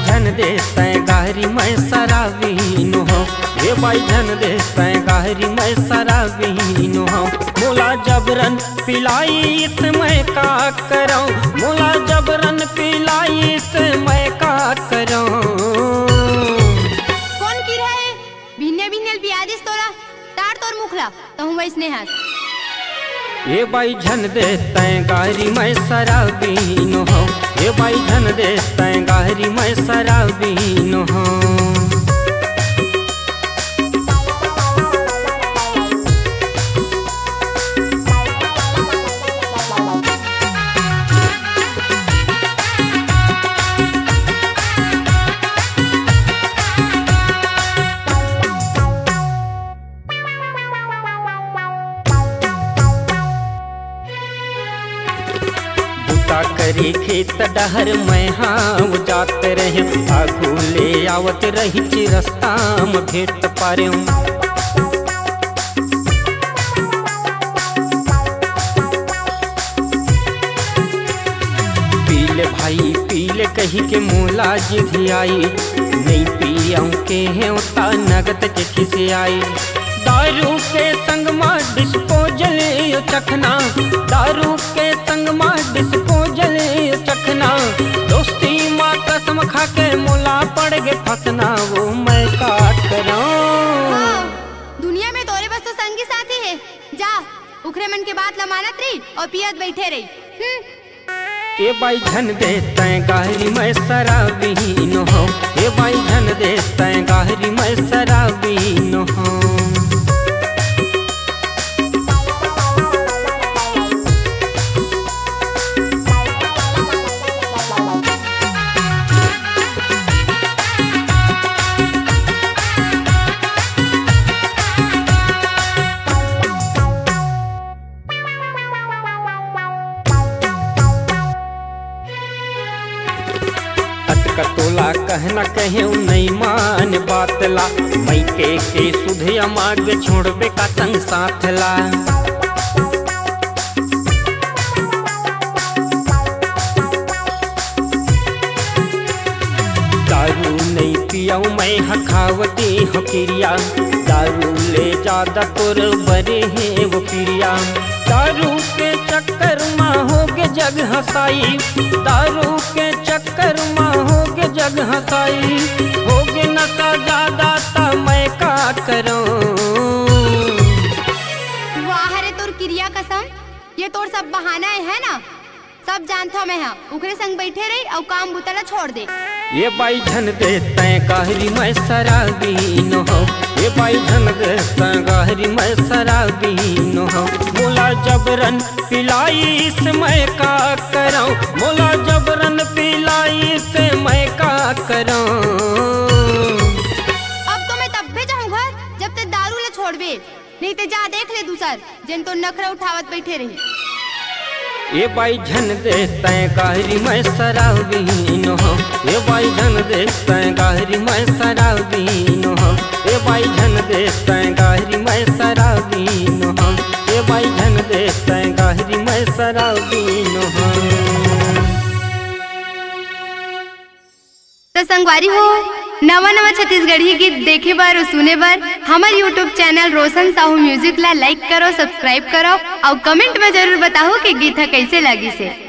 झन देते गारी मैं शराबीनो हो, ये बाई झन देते गारी मैं शराबीनो हो। मोला जबरन पिलाई इस मैं का करूं, मोला जबरन पिलाई इस मैं का करूं। कौन की रहे भिन्ने भिन्ने बियादिस तोरा तार तोर मुखला तो हम वैसने हाथ। ये बाई झन देते गारी मैं शराबीनो हो, ये बाई झन देते गारी मैं शराबीनो हो। करी खेत डहर मैं हाँ जात रहे, आगू ले आवत रही ची रास्ता में भेट पारे। पीले भाई पीले कही के मोला जिधी आई, नहीं पियाऊं के है उता नगद के खिसे आई। दारू के संग मा डिस्पोजल चखना, दारू के संग मा डिस्पोजल चखना। दोस्ती माँ कसम खा के मोला पड़ गे फसना, वो मैं का करूं। दुनिया में तोरे बस तो संगी साथी है, जा उखरे मन के बात ला मानत रही और पियत बैठे रही। ये बाई झन देते गारी मैं शराबीनो हो, ये बाई झन देते गारी मैं शराबीनो हो। तोला कहना कहे नहीं मान बात ला, मई के सुधिया मांग छोड़बे का संग साथ ला। दारू नहीं पियाऊ मैं हखावती हो क्रिया, दारू ले ज्यादा तोर बरे है वो क्रिया। दारू के चक्कर माँ होगे जग हसाई, दारू के चक्कर माँ होगे जग हसाई। होगे नशा ज्यादा ता मैं का करूं। वाह रे तोर क्रिया कसम, ये तोर सब बहाना है ना, सब जानता मैं हाँ। उकरे संग बैठे रही और काम बुतला छोड़ दे। ये बाई झन देते गारी मैं शराबीनो हो, ये बाई झन देते गारी मैं शराबीनो हो। मोला जबरन पिलाई इस मैं का करूं, मोला जबरन पिलाई इस मैं का करूं। अब तो मैं तब भी जाऊँ घर जब ते दारू ले छोड़बे, नहीं ते जा देख ले दूसर जिन तो नखरा उठावत बैठे रही। ये बाई झन देते गारी मैं शराबीनो हो, ये बाई झन देते गारी मैं शराबीनो हो, ये बाई झन देते गारी मैं शराबीनो हो, ये बाई झन देते गारी मैं शराबीनो हो। तो संगवारी हो नवा नवा छत्तीसगढ़ी गीत देखे बार और सुने बार हमारे यूट्यूब चैनल रोशन साहू म्यूजिक ला लाइक करो, सब्सक्राइब करो और कमेंट में जरूर बताओ कि गीत कैसे लगी से।